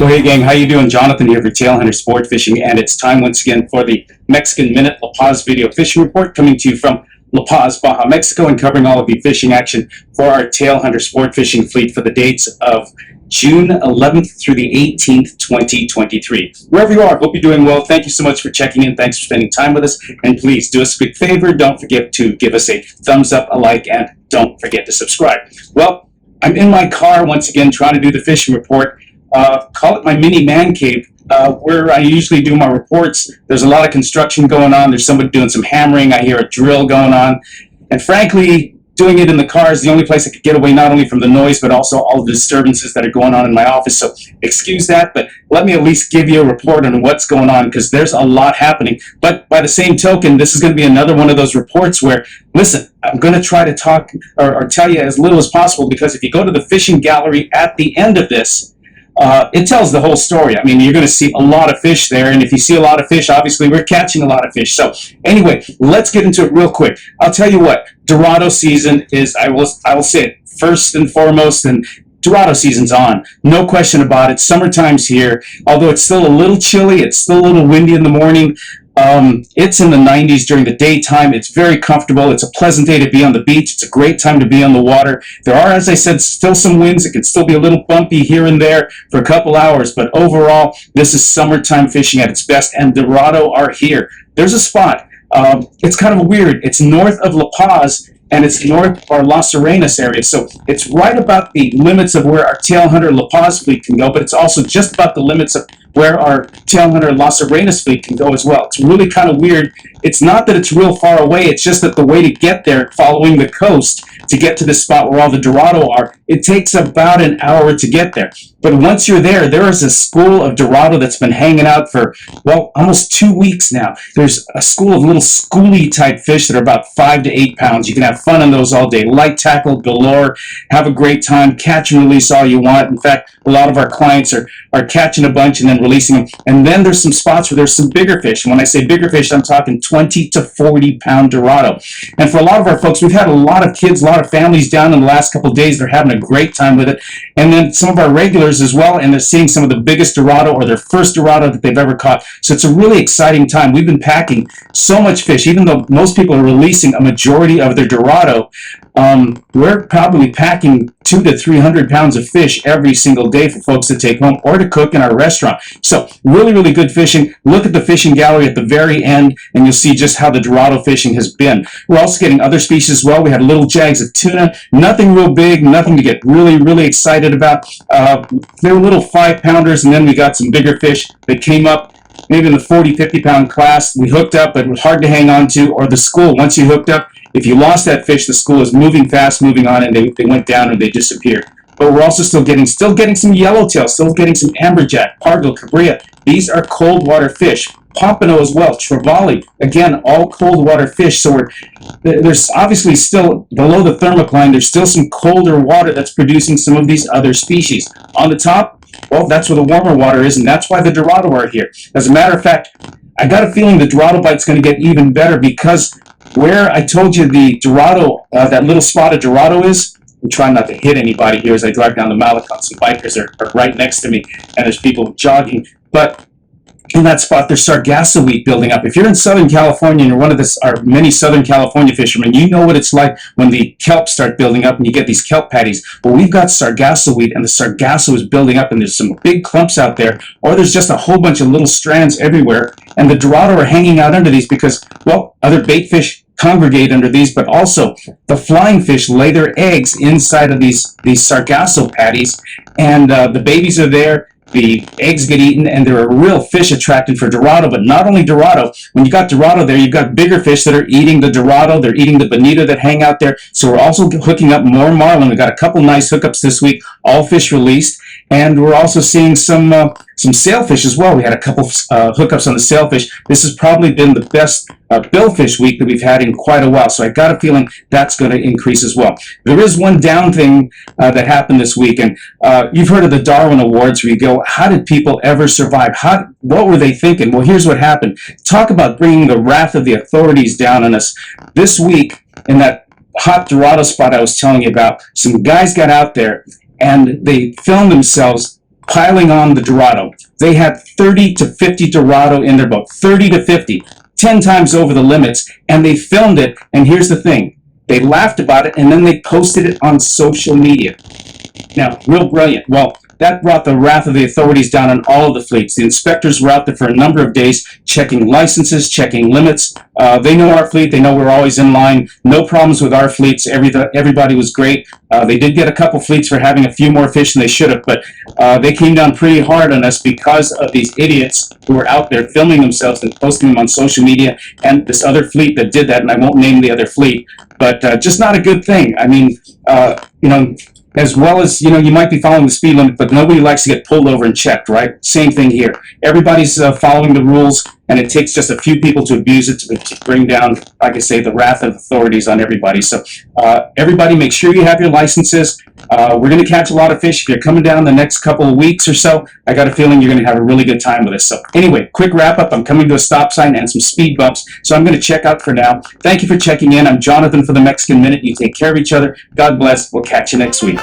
So hey gang, how you doing? Jonathan here for Tailhunter Sportfishing, and it's time once again for the Mexican Minute La Paz video fishing report, coming to you from La Paz, Baja, Mexico, and covering all of the fishing action for our Tailhunter Sportfishing fleet for the dates of June 11th through the 18th, 2023. Wherever you are, hope you're doing well. Thank you so much for checking in. Thanks for spending time with us. And please do us a quick favor. Don't forget to give us a thumbs up, a like, and don't forget to subscribe. Well, I'm in my car once again trying to do the fishing report. Call it my mini man cave, where I usually do my reports. There's a lot of construction going on. There's somebody doing some hammering. I hear a drill going on. And frankly, doing it in the car is the only place I could get away, not only from the noise, but also all the disturbances that are going on in my office. So excuse that, but let me at least give you a report on what's going on, because there's a lot happening. But by the same token, this is going to be another one of those reports where, listen, I'm going to try to talk or tell you as little as possible, because if you go to the fishing gallery at the end of this, it tells the whole story. I mean, you're going to see a lot of fish there, and if you see a lot of fish, obviously we're catching a lot of fish. So anyway, let's get into it real quick. I'll tell you what, Dorado season is, I will say it first and foremost, and Dorado season's on. No question about it. Summertime's here. Although it's still a little chilly, it's still a little windy in the morning. It's in the 90s during the daytime. It's very comfortable. It's a pleasant day to be on the beach. It's a great time to be on the water. There are, as I said, still some winds. It can still be a little bumpy here and there for a couple hours, but overall, this is summertime fishing at its best, and Dorado are here. There's a spot. It's kind of weird. It's north of La Paz, and it's north or Las Arenas area. So it's right about the limits of where our Tailhunter La Paz fleet can go, but it's also just about the limits of where our Tailhunter Las Arenas fleet can go as well. It's really kind of weird. It's not that it's real far away, it's just that the way to get there, following the coast, to get to the spot where all the Dorado are, it takes about an hour to get there. But once you're there, there is a school of Dorado that's been hanging out for, well, almost 2 weeks now. There's a school of little schoolie type fish that are about 5 to 8 pounds. You can have fun on those all day. Light tackle galore. Have a great time. Catch and release all you want. In fact, a lot of our clients are catching a bunch and then releasing them. And then there's some spots where there's some bigger fish. And when I say bigger fish, I'm talking 20 to 40 pound Dorado. And for a lot of our folks, we've had a lot of kids, a lot of families down in the last couple of days. They're having a great time with it. And then some of our regulars as well, and they're seeing some of the biggest Dorado or their first Dorado that they've ever caught. So it's a really exciting time. We've been packing so much fish, even though most people are releasing a majority of their Dorado. We're probably packing 200 to 300 pounds of fish every single day for folks to take home or to cook in our restaurant. So really, really good fishing. Look at the fishing gallery at the very end, and you'll see just how the Dorado fishing has been. We're also getting other species as well. We had little jags of tuna, nothing real big, nothing to get really, really excited about. They were little 5-pounders, and then we got some bigger fish that came up maybe in the 40, 50-pound class. We hooked up, but it was hard to hang on to, or the school, once you hooked up, if you lost that fish, the school is moving fast, moving on, and they went down and they disappeared. But we're also still getting some yellowtail, still getting some amberjack, pargo, cabria. These are cold water fish. Pompano as well, trevally, again, all cold water fish. So there's obviously still, below the thermocline, there's still some colder water that's producing some of these other species. On the top, well, that's where the warmer water is, and that's why the Dorado are here. As a matter of fact, I got a feeling the Dorado bite's going to get even better, because where I told you the Dorado, that little spot of Dorado is, I'm trying not to hit anybody here as I drive down the Malecon. Some bikers are right next to me, and there's people jogging. But in that spot, there's sargasso weed building up. If you're in Southern California and you're one of our many Southern California fishermen, you know what it's like when the kelp start building up and you get these kelp patties. Well, we've got sargasso weed, and the sargasso is building up, and there's some big clumps out there, or there's just a whole bunch of little strands everywhere. And the Dorado are hanging out under these because, well, other bait fish congregate under these, but also the flying fish lay their eggs inside of these sargasso patties, and the babies are there. The eggs get eaten, and they're a real fish attractant for Dorado. But not only Dorado, when you got Dorado there, you've got bigger fish that are eating the Dorado. They're eating the bonito that hang out there. So we're also hooking up more marlin. We've got a couple nice hookups this week, all fish released. And we're also seeing some sailfish as well. We had a couple hookups on the sailfish. This has probably been the best billfish week that we've had in quite a while. So I got a feeling that's going to increase as well. There is one down thing that happened this week, and you've heard of the Darwin Awards, where you go, how did people ever survive? What were they thinking? Well, here's what happened. Talk about bringing the wrath of the authorities down on us. This week, in that hot Dorado spot I was telling you about, some guys got out there and they filmed themselves piling on the Dorado. They had 30 to 50 Dorado in their boat, 30 to 50, 10 times over the limits, and they filmed it. And here's the thing, they laughed about it, and then they posted it on social media. Now, real brilliant. Well, that brought the wrath of the authorities down on all of the fleets. The inspectors were out there for a number of days, checking licenses, checking limits. They know our fleet. They know we're always in line. No problems with our fleets. Everybody was great. They did get a couple fleets for having a few more fish than they should have, but they came down pretty hard on us because of these idiots who were out there filming themselves and posting them on social media, and this other fleet that did that, and I won't name the other fleet, but just not a good thing. I mean, you know, as well as, you know, you might be following the speed limit, but nobody likes to get pulled over and checked, right? Same thing here. Everybody's following the rules, and it takes just a few people to abuse it to bring down, like I say, the wrath of authorities on everybody. So everybody, make sure you have your licenses. We're going to catch a lot of fish. If you're coming down the next couple of weeks or so, I got a feeling you're going to have a really good time with us. So anyway, quick wrap up. I'm coming to a stop sign and some speed bumps, so I'm going to check out for now. Thank you for checking in. I'm Jonathan for the Mexican Minute. You take care of each other. God bless. We'll catch you next week.